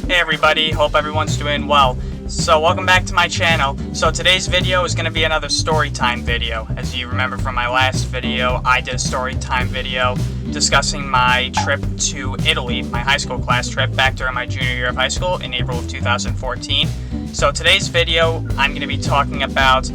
Hey everybody, hope everyone's doing well. So welcome back to my channel. So today's video is going to be another story time video. As you remember from my last video, I did a story time video discussing my trip to Italy, my high school class trip back during my junior year of high school in April of 2014. So today's video, I'm going to be talking about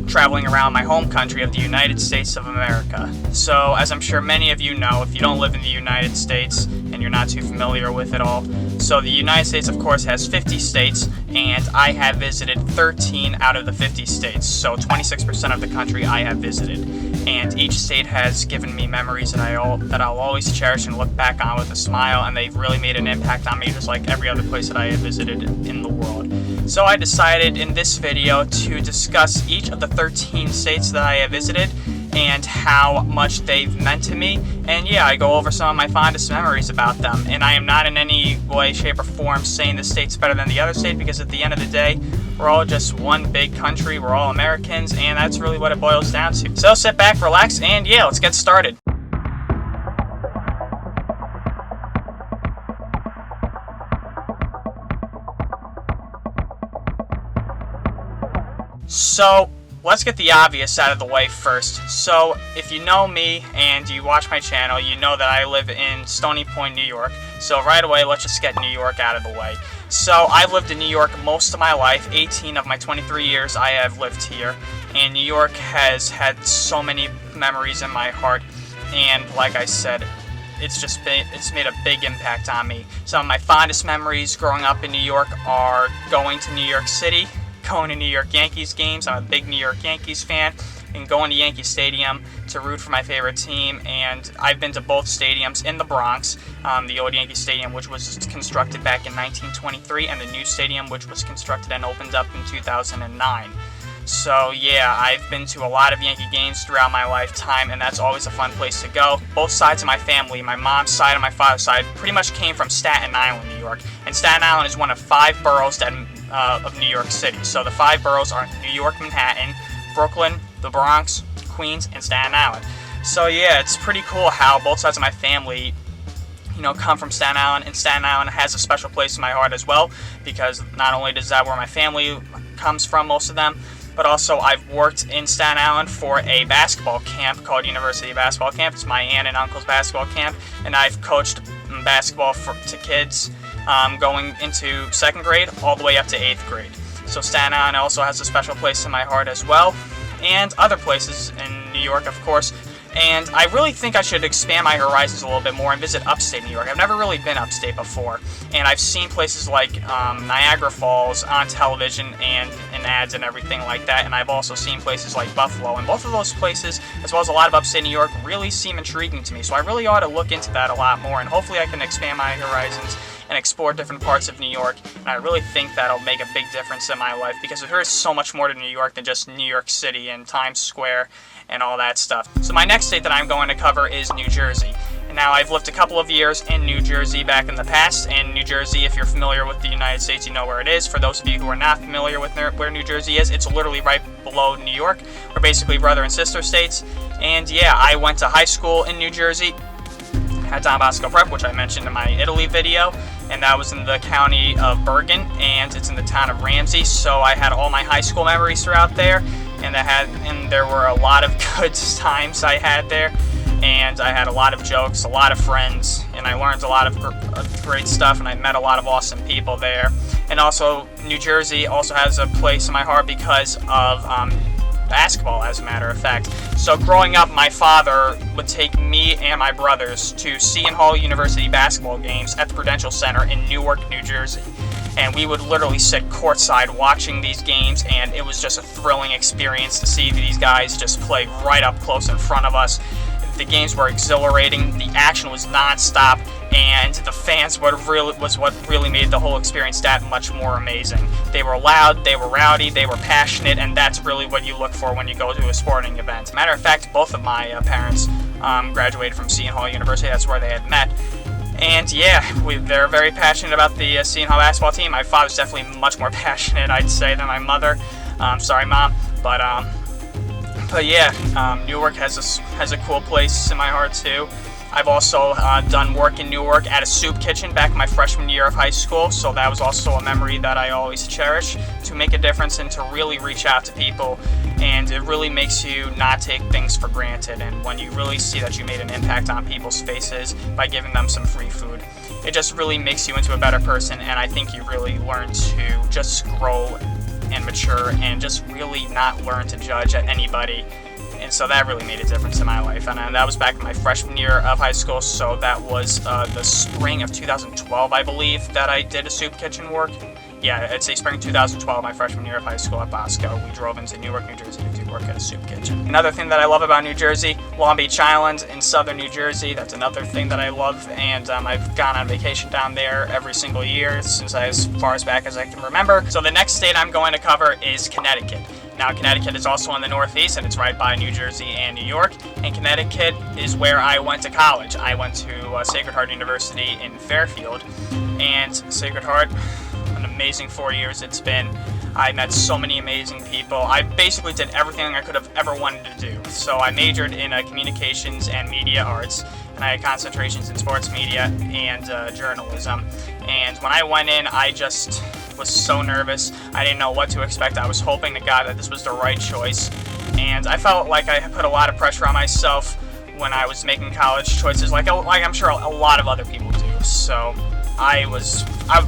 traveling around my home country of the United States of America. So as I'm sure many of you know, if you don't live in the United States and you're not too familiar with it all, so the United States of course has 50 states, and I have visited 13 out of the 50 states, so 26% of the country I have visited. And each state has given me memories that I'll always cherish and look back on with a smile, and they've really made an impact on me just like every other place that I have visited in the world. So I decided in this video to discuss each of the 13 states that I have visited and how much they've meant to me. And yeah, I go over some of my fondest memories about them. And I am not in any way, shape, or form saying the state's better than the other state, because at the end of the day, we're all just one big country, we're all Americans, and that's really what it boils down to. So sit back, relax, and yeah, let's get started. So let's get the obvious out of the way first. So if you know me and you watch my channel, you know that I live in Stony Point, New York. So right away, let's just get New York out of the way. So I've lived in New York most of my life. 18 of my 23 years I have lived here. And New York has had so many memories in my heart. And like I said, it's made a big impact on me. Some of my fondest memories growing up in New York are going to New York City, going to New York Yankees games. I'm a big New York Yankees fan, and going to Yankee Stadium to root for my favorite team. And I've been to both stadiums in the Bronx, the old Yankee Stadium, which was constructed back in 1923, and the new stadium, which was constructed and opened up in 2009. So yeah, I've been to a lot of Yankee games throughout my lifetime, and that's always a fun place to go. Both sides of my family, my mom's side and my father's side, pretty much came from Staten Island, New York. And Staten Island is one of 5 boroughs of New York City. So the 5 boroughs are New York, Manhattan, Brooklyn, the Bronx, Queens, and Staten Island. So yeah, it's pretty cool how both sides of my family, come from Staten Island, and Staten Island has a special place in my heart as well, because not only is that where my family comes from, most of them, but also I've worked in Staten Island for a basketball camp called University Basketball Camp. It's my aunt and uncle's basketball camp, and I've coached basketball to kids going into 2nd grade all the way up to 8th grade. So Staten Island also has a special place in my heart as well, and other places in New York, of course. And I really think I should expand my horizons a little bit more and visit upstate New York. I've never really been upstate before, and I've seen places like Niagara Falls on television and in ads and everything like that, and I've also seen places like Buffalo, and both of those places, as well as a lot of upstate New York, really seem intriguing to me. So I really ought to look into that a lot more, and hopefully I can expand my horizons and explore different parts of New York. And I really think that'll make a big difference in my life, because there is so much more to New York than just New York City and Times Square and all that stuff. So my next state that I'm going to cover is New Jersey. And now I've lived a couple of years in New Jersey back in the past, and New Jersey, if you're familiar with the United States, you know where it is. For those of you who are not familiar with where New Jersey is, it's literally right below New York. We're basically brother and sister states. And yeah, I went to high school in New Jersey at Don Bosco Prep, which I mentioned in my Italy video, and that was in the county of Bergen, and it's in the town of Ramsey. So I had all my high school memories throughout there, and there were a lot of good times I had there, and I had a lot of jokes, a lot of friends, and I learned a lot of great stuff, and I met a lot of awesome people there. And also, New Jersey also has a place in my heart because of basketball, as a matter of fact. So growing up, my father would take me and my brothers to Seton Hall University basketball games at the Prudential Center in Newark, New Jersey. And we would literally sit courtside watching these games, and it was just a thrilling experience to see these guys just play right up close in front of us. The games were exhilarating, the action was non-stop, and the fans was what really made the whole experience that much more amazing. They were loud, they were rowdy, they were passionate, and that's really what you look for when you go to a sporting event. Matter of fact, both of my parents graduated from Seton Hall University. That's where they had met. And yeah, they're very passionate about the Seton Hall basketball team. My father's definitely much more passionate, I'd say, than my mother. Sorry, Mom. But yeah, Newark has a cool place in my heart too. I've also done work in Newark at a soup kitchen back in my freshman year of high school, so that was also a memory that I always cherish, to make a difference and to really reach out to people. And it really makes you not take things for granted, and when you really see that you made an impact on people's faces by giving them some free food, it just really makes you into a better person. And I think you really learn to just grow and mature and just really not learn to judge at anybody. And so that really made a difference in my life. And that was back in my freshman year of high school, so that was the spring of 2012, I believe, that I did a soup kitchen work. Yeah, I'd say spring 2012, my freshman year of high school at Bosco. We drove into Newark, New Jersey to do work at a soup kitchen. Another thing that I love about New Jersey, Long Beach Island in southern New Jersey. That's another thing that I love, and I've gone on vacation down there every single year since as far as back as I can remember. So the next state I'm going to cover is Connecticut. Now, Connecticut is also in the Northeast, and it's right by New Jersey and New York. And Connecticut is where I went to college. I went to Sacred Heart University in Fairfield, and Sacred Heart, an amazing 4 years it's been. I met so many amazing people. I basically did everything I could have ever wanted to do. So I majored in communications and media arts, and I had concentrations in sports media and journalism. And when I went in, I just was so nervous. I didn't know what to expect. I was hoping to God that this was the right choice. And I felt like I put a lot of pressure on myself when I was making college choices, like I'm sure a lot of other people do. So I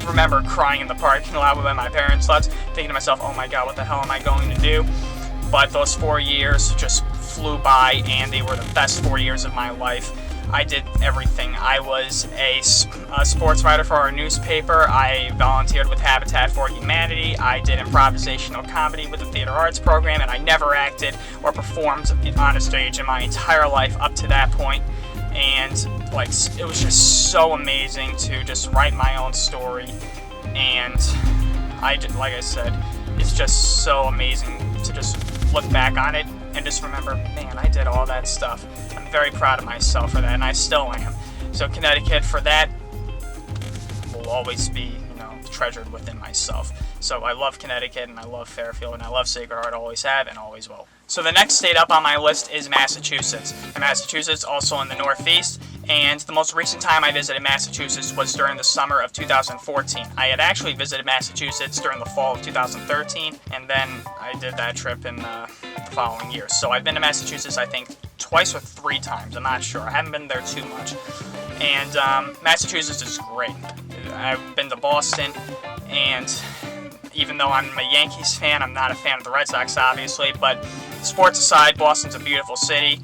remember crying in the parking lot when my parents left, thinking to myself, oh my God, what the hell am I going to do? But those 4 years just flew by, and they were the best 4 years of my life. I did everything. I was a sports writer for our newspaper. I volunteered with Habitat for Humanity. I did improvisational comedy with the theater arts program, and I never acted or performed on a stage in my entire life up to that point. And it was just so amazing to just write my own story. And like I said, it's just so amazing to just look back on it and just remember, man, I did all that stuff. I'm very proud of myself for that, and I still am. So Connecticut, for that, will always be, treasured within myself. So I love Connecticut, and I love Fairfield, and I love Sacred Heart, always have and always will. So the next state up on my list is Massachusetts. And Massachusetts, also in the Northeast, and the most recent time I visited Massachusetts was during the summer of 2014. I had actually visited Massachusetts during the fall of 2013, and then I did that trip in the following year. So I've been to Massachusetts, I think, twice or 3 times. I'm not sure. I haven't been there too much. And Massachusetts is great. I've been to Boston, and even though I'm a Yankees fan, I'm not a fan of the Red Sox, obviously, but sports aside, Boston's a beautiful city,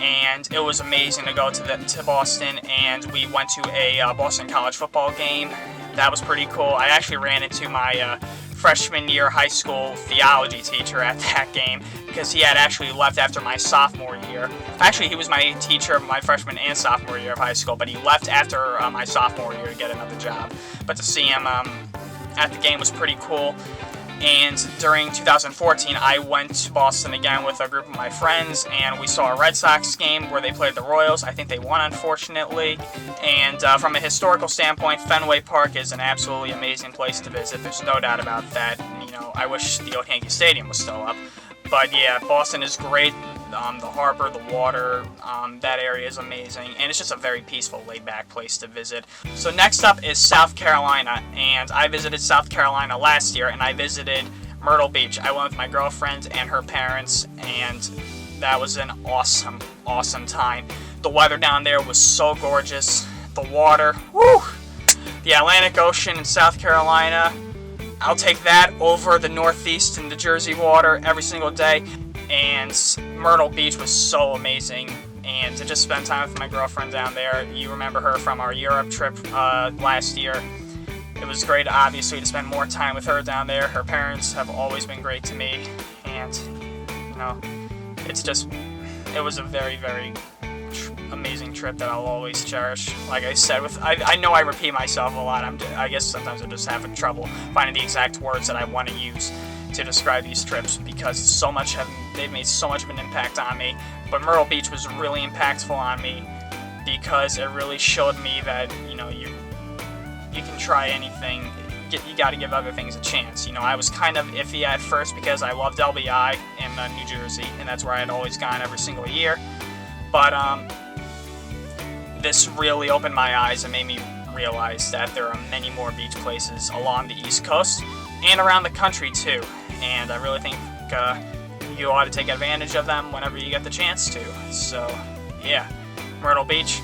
and it was amazing to go to Boston, and we went to a Boston college football game. That was pretty cool. I actually ran into my freshman year high school theology teacher at that game, because he had actually left after my sophomore year. Actually, he was my teacher my freshman and sophomore year of high school, but he left after my sophomore year to get another job. But to see him at the game was pretty cool. And during 2014, I went to Boston again with a group of my friends, and we saw a Red Sox game where they played the Royals. I think they won, unfortunately. And from a historical standpoint, Fenway Park is an absolutely amazing place to visit. There's no doubt about that. I wish the old Yankee Stadium was still up. But yeah, Boston is great. The harbor, the water, that area is amazing, and it's just a very peaceful, laid-back place to visit. So next up is South Carolina, and I visited South Carolina last year, and I visited Myrtle Beach. I went with my girlfriend and her parents, and that was an awesome, awesome time. The weather down there was so gorgeous. The water, woo! The Atlantic Ocean in South Carolina, I'll take that over the Northeast and the Jersey water every single day. And Myrtle Beach was so amazing, and to just spend time with my girlfriend down there. You remember her from our Europe trip last year. It was great, obviously, to spend more time with her down there. Her parents have always been great to me, and it was a very, very amazing trip that I'll always cherish. Like I said, I know I repeat myself a lot. I guess sometimes I'm just having trouble finding the exact words that I want to use to describe these trips, because they've made so much of an impact on me. But Myrtle Beach was really impactful on me because it really showed me that you can try anything. You got to give other things a chance. I was kind of iffy at first because I loved LBI in New Jersey, and that's where I had always gone every single year. But this really opened my eyes and made me realize that there are many more beach places along the East Coast and around the country too. And I really think you ought to take advantage of them whenever you get the chance to. So yeah, Myrtle Beach,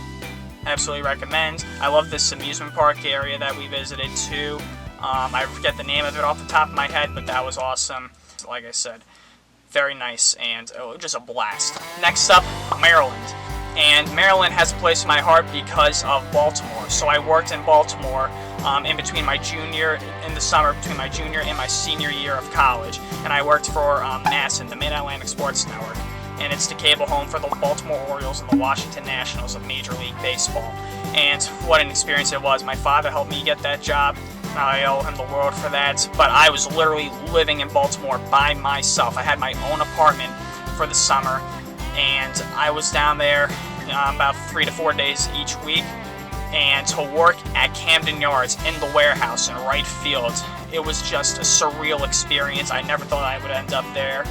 absolutely recommend. I love this amusement park area that we visited too. I forget the name of it off the top of my head, but that was awesome. Like I said, very nice and just a blast. Next up, Maryland. And Maryland has a place in my heart because of Baltimore. So I worked in Baltimore in between my junior, in the summer between my junior and my senior year of college. And I worked for MASN, the Mid-Atlantic Sports Network. And it's the cable home for the Baltimore Orioles and the Washington Nationals of Major League Baseball. And what an experience it was. My father helped me get that job. I owe him the world for that. But I was literally living in Baltimore by myself. I had my own apartment for the summer. And I was down there about 3 to 4 days each week. And to work at Camden Yards in the warehouse in right field, it was just a surreal experience. I never thought I would end up there.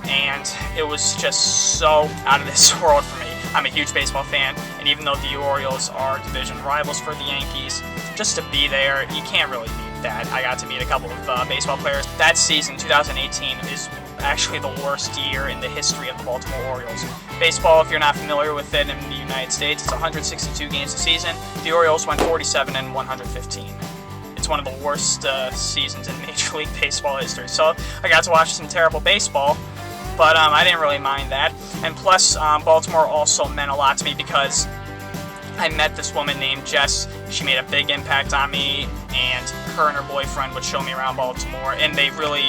And it was just so out of this world for me. I'm a huge baseball fan, and even though the Orioles are division rivals for the Yankees, just to be there, you can't really beat that. I got to meet a couple of baseball players. That season, 2018, is actually the worst year in the history of the Baltimore Orioles. Baseball, if you're not familiar with it in the United States, it's 162 games a season. The Orioles went 47 and 115. It's one of the worst seasons in Major League Baseball history. So I got to watch some terrible baseball, but I didn't really mind that. And plus, Baltimore also meant a lot to me because I met this woman named Jess. She made a big impact on me, and her and her boyfriend would show me around Baltimore, and they really,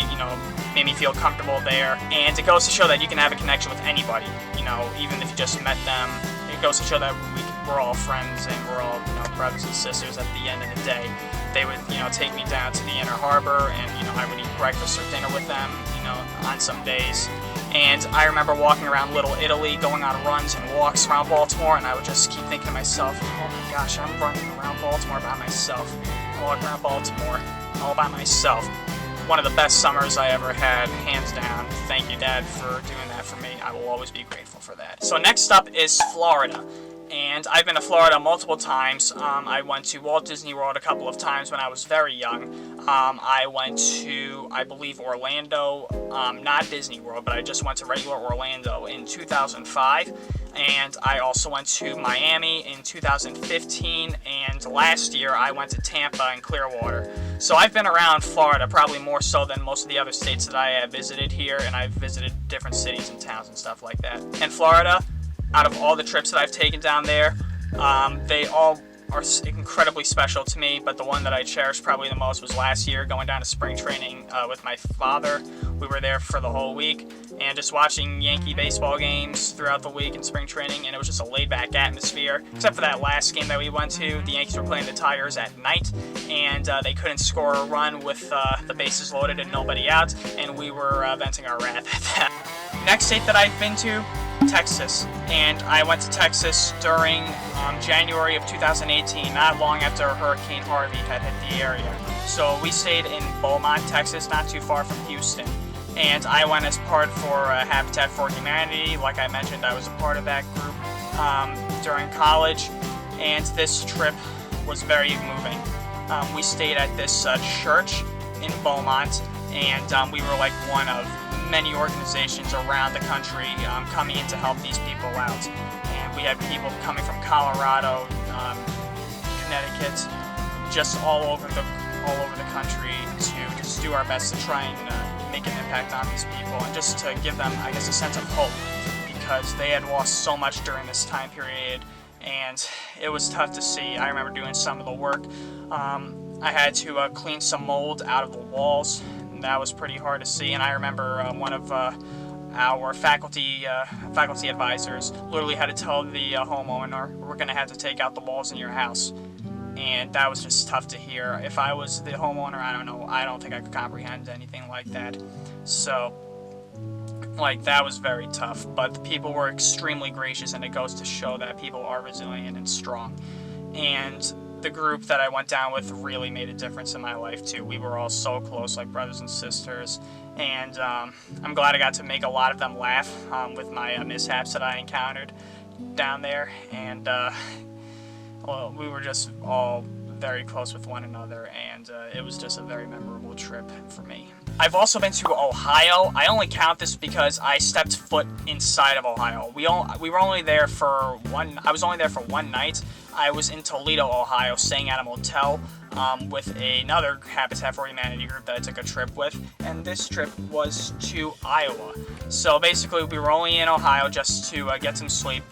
made me feel comfortable there. And it goes to show that you can have a connection with anybody, even if you just met them. It goes to show that we're all friends and we're all, brothers and sisters at the end of the day. They would, take me down to the Inner Harbor, and, I would eat breakfast or dinner with them, on some days. And I remember walking around Little Italy, going on runs and walks around Baltimore, and I would just keep thinking to myself, oh my gosh, I'm running around Baltimore by myself. I walk around Baltimore all by myself. One of the best summers I ever had, hands down. Thank you, Dad, for doing that for me. I will always be grateful for that. So next up is Florida. And I've been to Florida multiple times. I went to Walt Disney World a couple of times when I was very young. I went to, I believe, Orlando, not Disney World, but I just went to regular Orlando in 2005. And I also went to Miami in 2015, and last year I went to Tampa and Clearwater. So I've been around Florida probably more so than most of the other states that I have visited here, and I've visited different cities and towns and stuff like that. And Florida, out of all the trips that I've taken down there, they all are incredibly special to me, but the one that I cherish probably the most was last year, going down to spring training with my father. We were there for the whole week, and just watching Yankee baseball games throughout the week in spring training, and it was just a laid-back atmosphere, except for that last game that we went to. The Yankees were playing the Tigers at night, and they couldn't score a run with the bases loaded and nobody out, and we were venting our wrath at that. Next state that I've been to, Texas, and I went to Texas during January of 2018, not long after Hurricane Harvey had hit the area. So we stayed in Beaumont, Texas, not too far from Houston, and I went as part for Habitat for Humanity. Like I mentioned, I was a part of that group during college, and this trip was very moving. We stayed at this church in Beaumont, and we were like one of many organizations around the country coming in to help these people out. And we had people coming from Colorado, Connecticut, just all over the country to just do our best to try and make an impact on these people, and just to give them, I guess, a sense of hope, because they had lost so much during this time period, and it was tough to see. I remember doing some of the work. I had to clean some mold out of the walls. That was pretty hard to see, and I remember one of our faculty advisors literally had to tell the homeowner, we're going to have to take out the walls in your house. And that was just tough to hear. If I was the homeowner, I don't think I could comprehend anything like that. So, that was very tough, but the people were extremely gracious, and it goes to show that people are resilient and strong. And the group that I went down with really made a difference in my life too. We were all so close, like brothers and sisters, and I'm glad I got to make a lot of them laugh with my mishaps that I encountered down there. And well, we were just all very close with one another, and it was just a very memorable trip for me. I've also been to Ohio. I only count this because I stepped foot inside of Ohio. We were only there for I was only there for one night. I was in Toledo, Ohio, staying at a motel with another Habitat for Humanity group that I took a trip with, and this trip was to Iowa. So basically, we were only in Ohio just to get some sleep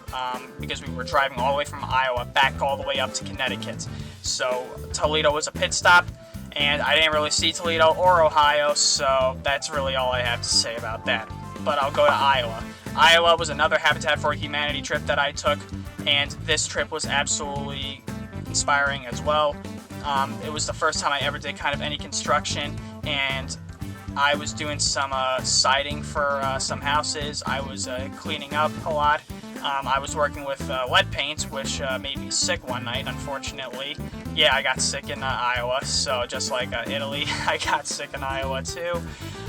because we were driving all the way from Iowa back all the way up to Connecticut. So Toledo was a pit stop, and I didn't really see Toledo or Ohio, so that's really all I have to say about that. But I'll go to Iowa. Iowa was another Habitat for Humanity trip that I took, and this trip was absolutely inspiring as well. It was the first time I ever did kind of any construction, and I was doing some siding for some houses. I was cleaning up a lot. I was working with lead paint, which made me sick one night, unfortunately. Yeah, I got sick in Iowa, so just like Italy, I got sick in Iowa too.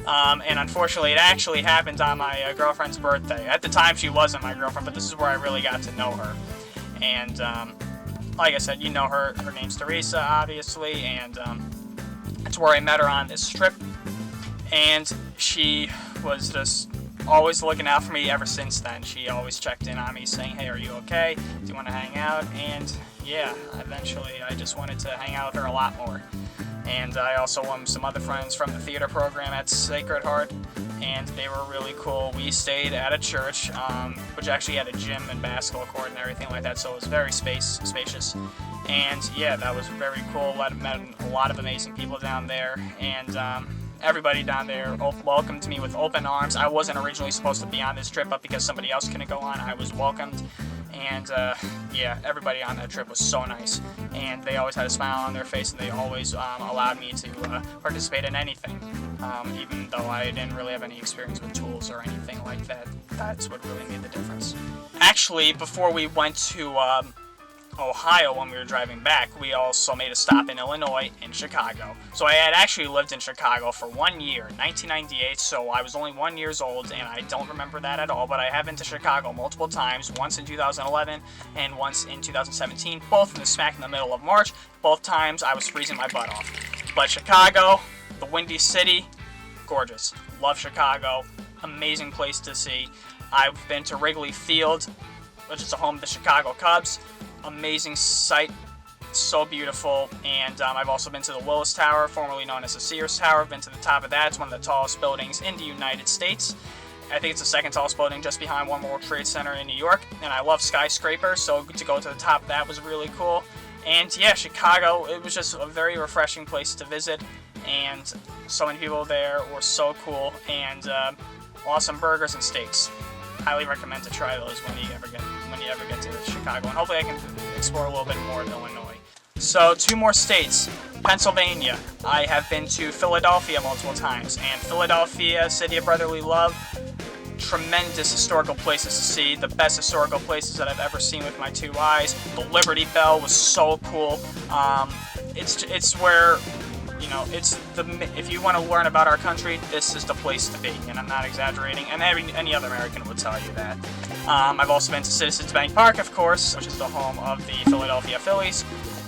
And unfortunately, it actually happened on my girlfriend's birthday. At the time, she wasn't my girlfriend, but this is where I really got to know her. And like I said, you know her. Her name's Teresa, obviously, and that's where I met her on this trip. And she was just always looking out for me ever since then. She always checked in on me saying, hey, are you okay? Do you want to hang out? And yeah, eventually I just wanted to hang out with her a lot more. And I also won some other friends from the theater program at Sacred Heart, and they were really cool. We stayed at a church, which actually had a gym and basketball court and everything like that, so it was very spacious. And yeah, that was very cool. Met a lot of amazing people down there, and everybody down there welcomed me with open arms. I wasn't originally supposed to be on this trip, but because somebody else couldn't go on, I was welcomed. And yeah, everybody on that trip was so nice, and they always had a smile on their face, and they always allowed me to participate in anything, even though I didn't really have any experience with tools or anything like that. That's what really made the difference. Actually, before we went to Ohio when we were driving back, we also made a stop in Illinois in Chicago. So I had actually lived in Chicago for 1 year, 1998, so I was only 1 year old, and I don't remember that at all, but I have been to Chicago multiple times, once in 2011 and once in 2017, both in the smack in the middle of March. Both times I was freezing my butt off. But Chicago, the Windy City, gorgeous. Love Chicago, amazing place to see. I've been to Wrigley Field, which is the home of the Chicago Cubs. Amazing sight, so beautiful. And I've also been to the Willis Tower, formerly known as the Sears Tower. I've been to the top of that. It's one of the tallest buildings in the United States. I think it's the second tallest building just behind One World Trade Center in New York. And I love skyscrapers, so to go to the top of that was really cool. And yeah, Chicago, it was just a very refreshing place to visit. And so many people there were so cool. And awesome burgers and steaks. Highly recommend to try those when you ever get to Chicago, and hopefully I can explore a little bit more of Illinois. So 2 more states. Pennsylvania. I have been to Philadelphia multiple times, and Philadelphia, city of brotherly love, tremendous historical places to see, the best historical places that I've ever seen with my 2 eyes. The Liberty Bell was so cool. It's where, you know, if you want to learn about our country, this is the place to be, and I'm not exaggerating, and any other American would tell you that. I've also been to Citizens Bank Park, of course, which is the home of the Philadelphia Phillies,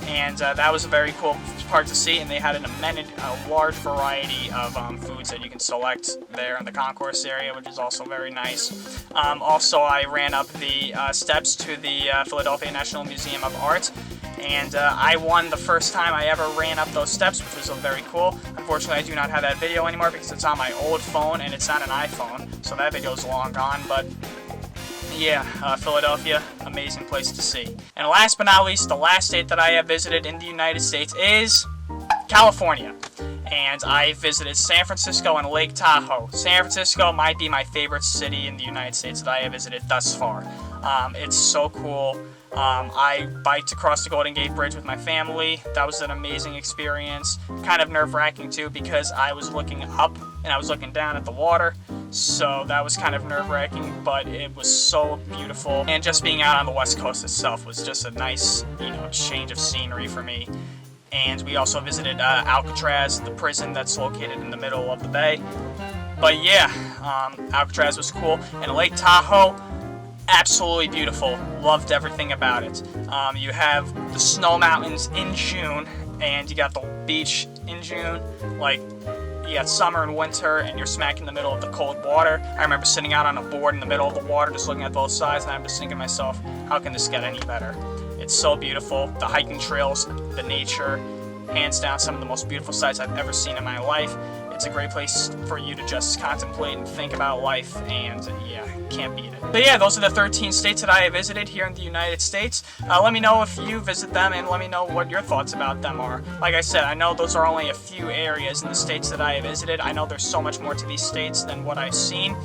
and that was a very cool part to see, and they had a large variety of foods that you can select there in the concourse area, which is also very nice. Also, I ran up the steps to the Philadelphia National Museum of Art, and I won the first time I ever ran up those steps, which was very cool. Unfortunately, I do not have that video anymore because it's on my old phone, and it's not an iPhone, so that video is long gone, but yeah, Philadelphia, amazing place to see. And last but not least, the last state that I have visited in the United States is California. And I visited San Francisco and Lake Tahoe. San Francisco might be my favorite city in the United States that I have visited thus far. It's so cool. I biked across the Golden Gate Bridge with my family. That was an amazing experience. Kind of nerve-wracking too, because I was looking up and I was looking down at the water. So that was kind of nerve-wracking, but it was so beautiful. And just being out on the West Coast itself was just a nice, change of scenery for me. And we also visited Alcatraz, the prison that's located in the middle of the bay. But yeah, Alcatraz was cool. And Lake Tahoe, absolutely beautiful. Loved everything about it. You have the snow mountains in June, and you got the beach in June. Like, you got summer and winter, and you're smack in the middle of the cold water. I remember sitting out on a board in the middle of the water, just looking at both sides, and I'm just thinking to myself, how can this get any better? It's so beautiful. The hiking trails, the nature, hands down some of the most beautiful sights I've ever seen in my life. It's a great place for you to just contemplate and think about life, and yeah, can't beat it. But yeah, those are the 13 states that I have visited here in the United States. Let me know if you visit them, and let me know what your thoughts about them are. Like I said, I know those are only a few areas in the states that I have visited. I know there's so much more to these states than what I've seen.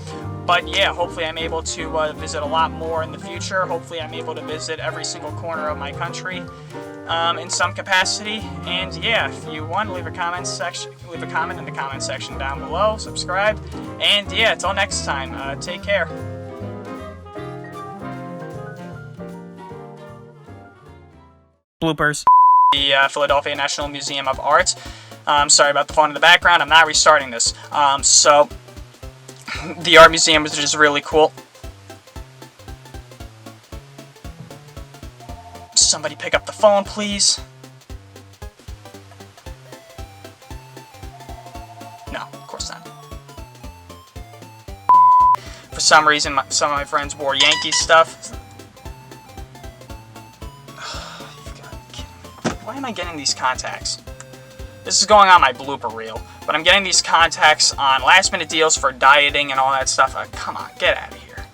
But yeah, hopefully I'm able to visit a lot more in the future. Hopefully I'm able to visit every single corner of my country in some capacity. And yeah, if you want, leave a comment in the comment section down below. Subscribe. And yeah, until next time, take care. Bloopers. The Philadelphia National Museum of Art. Sorry about the phone in the background. I'm not restarting this. So the art museum is just really cool. Somebody pick up the phone, please. No, of course not. For some reason, some of my friends wore Yankee stuff. Why am I getting these contacts? This is going on my blooper reel, but I'm getting these contacts on last minute deals for dieting and all that stuff. Come on, get out of here.